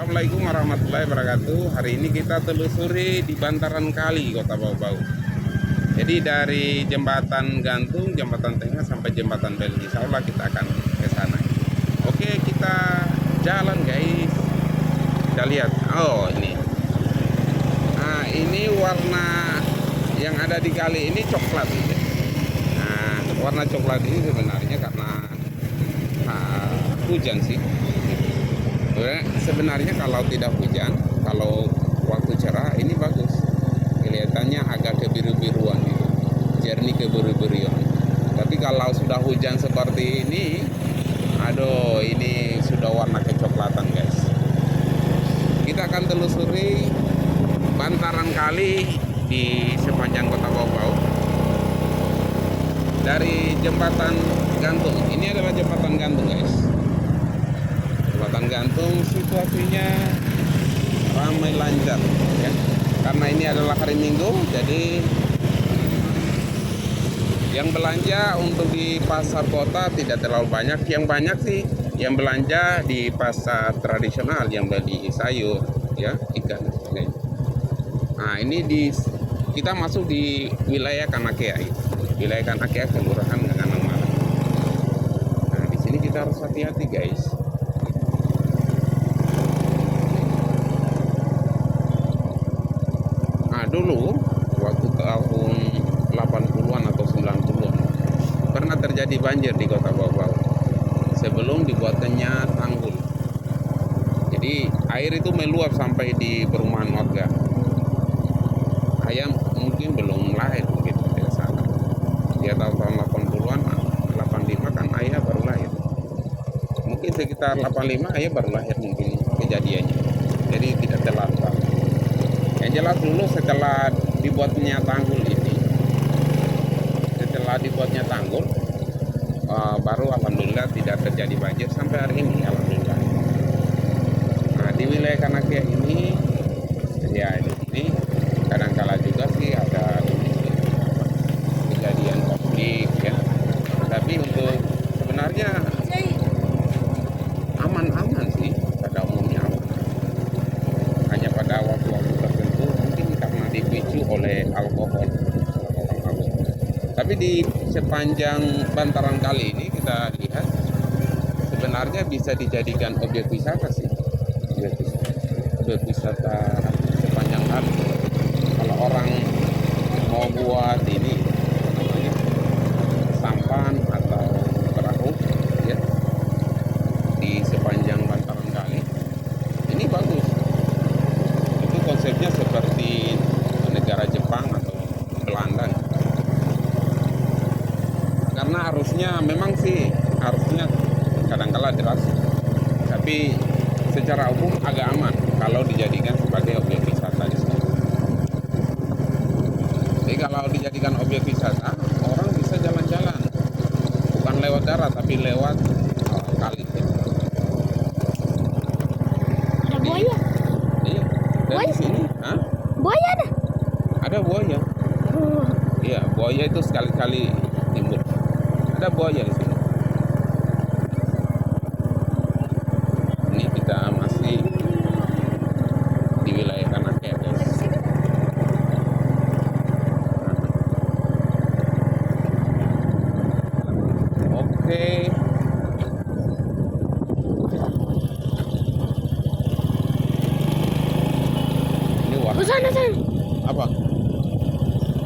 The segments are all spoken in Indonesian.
Assalamualaikum warahmatullahi wabarakatuh. Hari ini kita telusuri di bantaran kali Kota Bau-Bau. Jadi dari jembatan gantung, jembatan tengah sampai jembatan bel. Insya Allah kita akan ke sana. Oke, kita jalan guys. Kita lihat. Oh ini. Nah ini warna yang ada di kali ini coklat. Nah warna coklat ini sebenarnya karena hujan sih. Sebenarnya kalau tidak hujan, kalau waktu cerah ini bagus, kelihatannya agak kebiru-biruan gitu, jernih kebiru-biruan. Tapi kalau sudah hujan seperti ini, aduh ini sudah warna kecoklatan guys. Kita akan telusuri bantaran kali di sepanjang Kota Bau-Bau dari jembatan gantung. Ini adalah jembatan gantung guys. Jembatan gantung situasinya ramai lancar ya. Karena ini adalah hari Minggu, jadi yang belanja untuk di pasar kota tidak terlalu banyak. Yang banyak sih yang belanja di pasar tradisional, yang beli sayur ya, ikan. Nah ini kita masuk di wilayah Kanakea, wilayah Kanakea, Kelurahan Ganganang Malang. Nah di sini kita harus hati-hati guys. Dulu waktu tahun 80-an atau 90-an pernah terjadi banjir di Kota Bau-Bau sebelum dibuatkannya tanggul. Jadi air itu meluap sampai di perumahan warga. Ayam mungkin belum lahir begitu di sana. Dia tahun 80-an, 85 kan ayah baru lahir. Mungkin sekitar 85 ayah baru lahir mungkin kejadiannya. Jadi tidak terlambat. Yang jelas dulu setelah dibuatnya tanggul ini, baru alhamdulillah tidak terjadi banjir sampai hari ini alhamdulillah. Nah di wilayah Kanakea ini ya ini kadang-kala juga sih ada kejadian konflik ya, tapi untuk sebenarnya aman-aman sih pada umumnya aman. Hanya pada waktu-waktu tertentu mungkin karena dipicu oleh alkohol. Tapi di sepanjang bantaran kali ini kita lihat sebenarnya bisa dijadikan objek wisata sih, objek wisata sepanjang kali. Kalau orang mau buat ini sampan atau perahu ya di sepanjang bantaran kali ini bagus. Itu konsepnya seperti negara Jepang atau Belanda. Karena arusnya kadang-kala deras, tapi secara umum agak aman kalau dijadikan sebagai objek wisata di sini. Jadi kalau dijadikan objek wisata, orang bisa jalan-jalan, bukan lewat darat tapi lewat kali. Ada buaya? Iya. Dari sini, Buaya ada? Ada buaya. Iya, buaya itu sekali-kali timbul. Ada buaya di sini. Ini kita masih di wilayah Kanakea guys. Oke. Ini warna. Sana. Apa?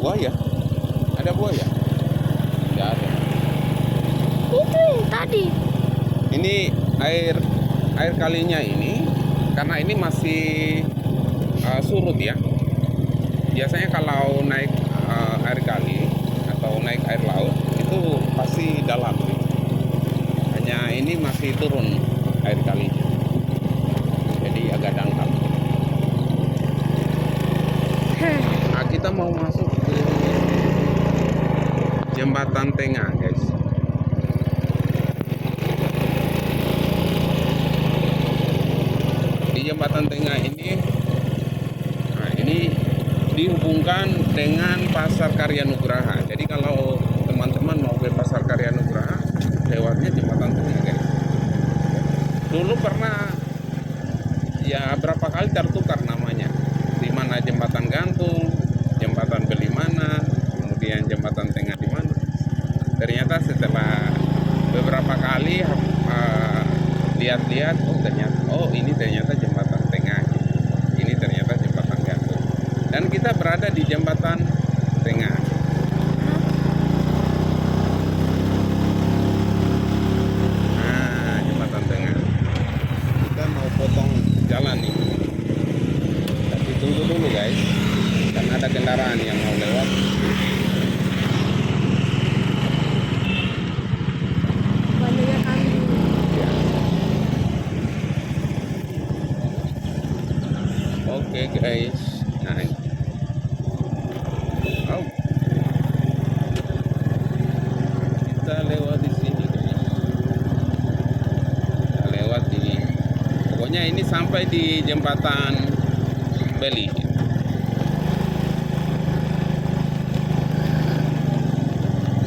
Buaya? Ada buaya? Tidak ada. Itu yang tadi. Ini air kalinya ini karena ini masih surut ya. Biasanya kalau naik air kali atau naik air laut itu pasti dalam. Hanya ini masih turun air kalinya. Jadi agak dangkal. Nah, kita mau masuk ke jembatan tengah guys. Di jembatan tengah ini, nah ini dihubungkan dengan Pasar Karya Nugraha. Jadi kalau teman-teman mau ke Pasar Karya Nugraha, lewatnya jembatan tengah guys. Dulu pernah ya berapa kali tertukar namanya. Di mana jembatan gantung, jembatan beli mana, kemudian jembatan tengah di mana. Ternyata setelah beberapa kali lihat-lihat, ini ternyata jembatan tengah, ini ternyata jembatan gantung. Dan kita berada di jembatan tengah. Nah, jembatan tengah. Kita mau potong jalan nih. Tapi tunggu dulu guys, karena ada kendaraan yang mau lewat. Banyaknya kambing. Ya. Oke guys. Nah, oh. Kita lewat di sini guys. Kita lewat di, pokoknya ini sampai di jembatan Beli.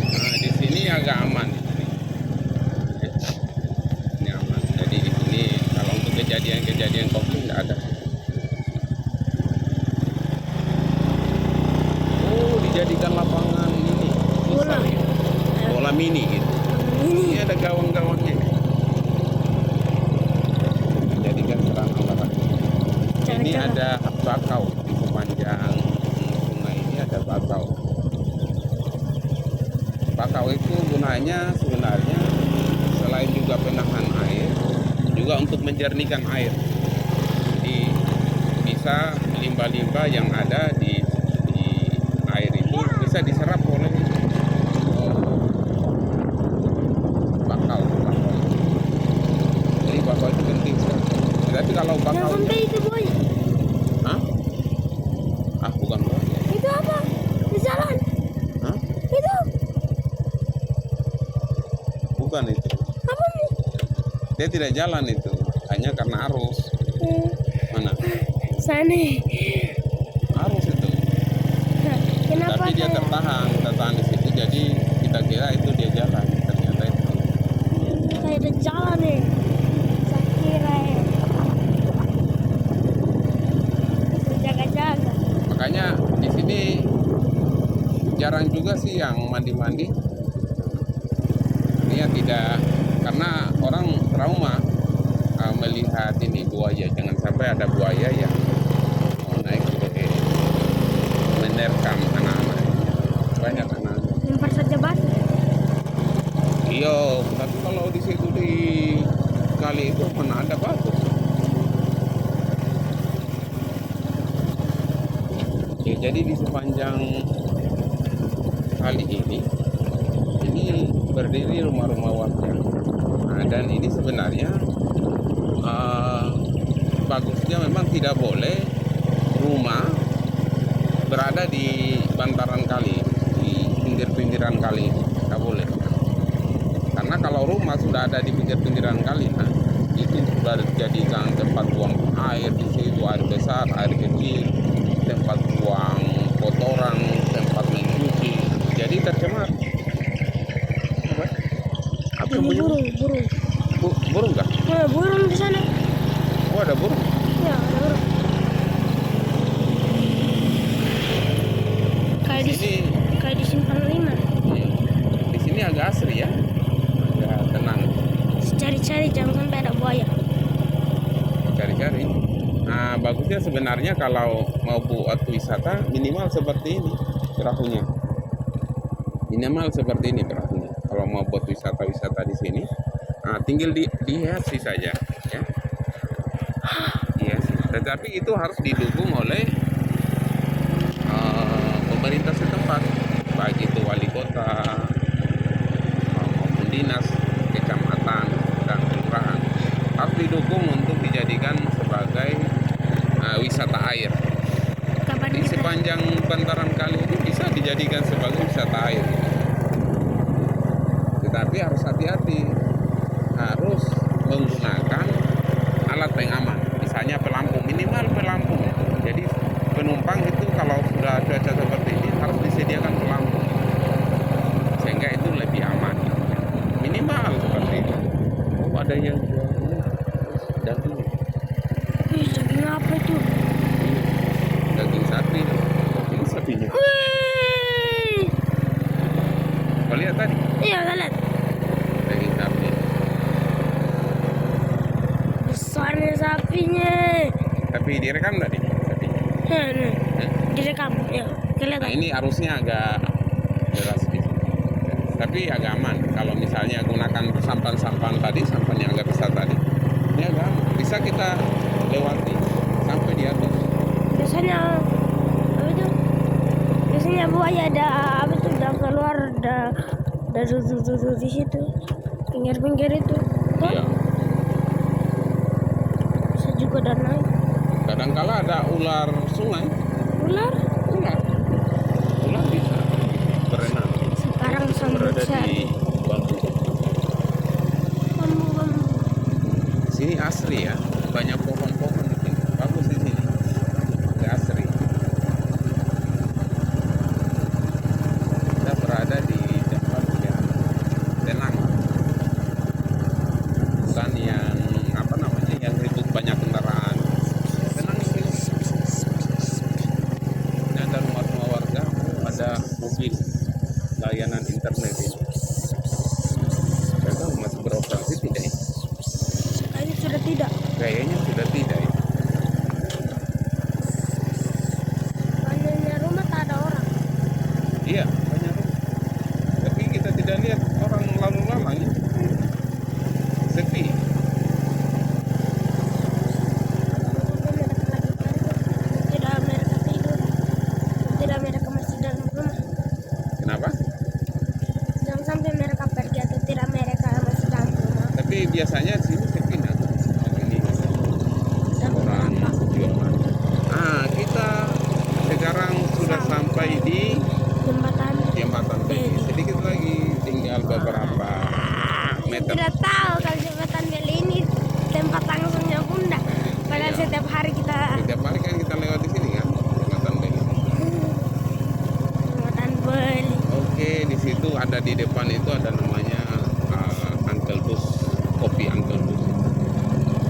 Nah, di sini agak aman. Ini aman. Jadi di sini kalau untuk kejadian-kejadian konflik nggak ada. Oh, dijadikan lapangan ini. Bola. Bola mini gitu. Ini ada gawang-gawangnya. Dijadikan sarana olahraga. Ini ada bakau di sepanjang sungai ini, ada bakau. Bakau itu gunanya sebenarnya selain juga penahan air, juga untuk menjernihkan air. Jadi bisa limbah-limbah yang ada di air itu bisa diserap oleh bakau. Jadi bakau itu penting sekali. Tapi kalau Yang bakau, sampai itu buaya. hah? Ah, bukan buaya. Itu apa? Di jalan. Hah? Itu Bukan itu. apa nih? Dia tidak jalan itu, hanya karena arus. Mana? Sana. Arus itu. Kenapa Tapi dia tertahan di situ. Jadi kita kira itu dia jalan, ternyata itu. kayak ada jalan nih? Saya kira ya. Jaga-jaga. Makanya di sini jarang juga sih yang mandi-mandi. Dia tidak, karena orang trauma melihat ini buaya. Jangan sampai ada buaya yang mau naik sebagai menerkam anak-anak. Banyak anak-anak. Lempar saja batu. Iya, tapi kalau di situ di kali itu mana ada batu. Ya, jadi di sepanjang kali ini berdiri rumah-rumah warga. Nah, dan ini sebenarnya bagusnya memang tidak boleh rumah berada di bantaran kali, di pinggir-pinggiran kali, tidak boleh. Karena kalau rumah sudah ada di pinggir-pinggiran kali, nah, itu sudah dijadikan tempat buang air di situ, air besar, air kecil, tempat buang kotoran, tempat mencuci, jadi tercemar. Apa yang Ini bunyi? burung. Burung kah? Nah, burung di sana. Oh, ada burung. Ya, ada burung. Kayak Di sini, kayak di simpang 5. di sini agak asri ya, agak tenang. Cari-cari jangan sampai ada buaya. Cari-cari. Nah, bagusnya sebenarnya kalau mau buat wisata minimal seperti ini perahunya. Minimal seperti ini perahunya. Kalau mau buat wisata-wisata di sini, nah, tinggal dihiasi saja, ya. Dihiasi. Tetapi itu harus didukung oleh pemerintah setempat, baik itu wali kota maupun dinas, kecamatan dan kelurahan, harus didukung untuk dijadikan sebagai wisata air. Kapan Di kita sepanjang bantaran kali ini bisa dijadikan sebagai wisata air. Tetapi harus hati-hati, harus menggunakan alat yang aman, misalnya pelampung, minimal pelampung. Jadi penumpang itu kalau sudah cuaca seperti ini harus disediakan pelampung, sehingga itu lebih aman. Minimal Tapi direkam tadi? Direkam, ya Nah, kelihatan. ini arusnya agak deras sedikit. Tapi agak aman. Kalau misalnya gunakan sampan-sampan tadi, sampan yang agak besar tadi, ini agak aman. Bisa kita lewati sampai di atas. Biasanya apa itu? Biasanya buaya ada apa itu udah keluar udah duduk di situ pinggir-pinggir itu. Tuh, Iya. bisa juga dan naik. Kadangkala ada ular sungai. Ular Ular bisa berenang. sekarang sama Berada besar. di bambu. Bambu. Sini asri ya, banyak pohon-pohon di sini. Bagus di sini. Agak asri. Kita berada di tempat yang tenang. Bukan yang apa namanya, yang ribut banyak kendaraan. Tenang di sini. Ini ada rumah-rumah warga, ada mobil layanan internet ini. Mereka masih beroperasi tidak ya? Ini sudah tidak. Kayaknya sudah tidak ya. Banyaknya rumah tak ada orang. Iya, banyak rumah. Tapi kita tidak lihat orang lalu lalang ya. Sepi. Tidak mereka tidur. Tidak mereka masih dalam rumah. Kenapa? Jangan sampai mereka pergi atau tidak mereka masih dalam rumah. Tapi biasanya di sini sepi nah. Ini Dan orang beberapa jualan. Kita sekarang sudah sampai di jembatan. jembatan Beli. Sedikit lagi tinggal beberapa meter. Tidak tahu kalau jembatan Beli ini tempat langsungnya Bunda. Padahal Iya. setiap hari kita Setiap hari kan kita lewat di sini kan, jembatan Beli. jembatan Beli. Oke, di situ ada di depan itu ada namanya Uncle Bus, kopi Uncle Bus,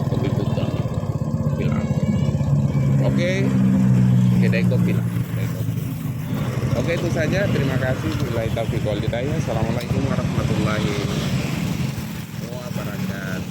kopi putih, bilang. Oke, kedai kopi lah. Kedai kopi. Oke, itu saja. Terima kasih. Wabillahi taufiq wal hidayah. Assalamualaikum warahmatullahi